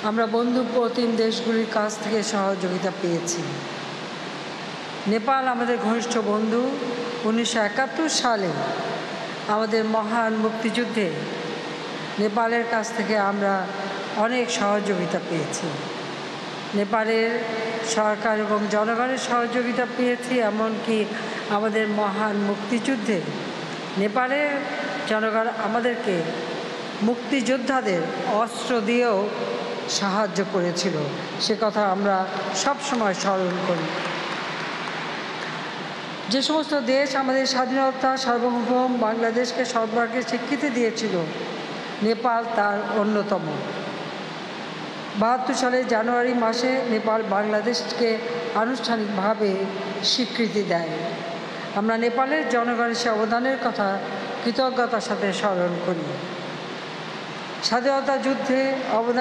আমরা বন্ধুপ্রতিম দেশগুলির কাছ থেকে সহযোগিতা পেয়েছি। নেপাল আমাদের ঘনিষ্ঠ বন্ধু। 1971 সালে আমাদের মহান মুক্তিযুদ্ধে নেপালের কাছ থেকে আমরা অনেক সহযোগিতা পেয়েছি। নেপালের সরকার এবং জনগণের সহযোগিতা পেয়েছি, এমনকি আমাদের মহান মুক্তিযুদ্ধে নেপালের জনগণ আমাদেরকে মুক্তিযোদ্ধাদের অস্ত্র দিয়েও সাহায্য করেছিল। সে কথা আমরা সবসময় স্মরণ করি। যে সমস্ত দেশ আমাদের স্বাধীনতা, সার্বভৌম বাংলাদেশকে সর্বাগ্রে স্বীকৃতি দিয়েছিল, নেপাল তার অন্যতম। 72 সালের জানুয়ারি মাসে নেপাল বাংলাদেশকে আনুষ্ঠানিকভাবে স্বীকৃতি দেয়। আমরা নেপালের জনগণের সে অবদানের কথা কৃতজ্ঞতার সাথে স্মরণ করি। স্বাধীনতা যুদ্ধে অবদান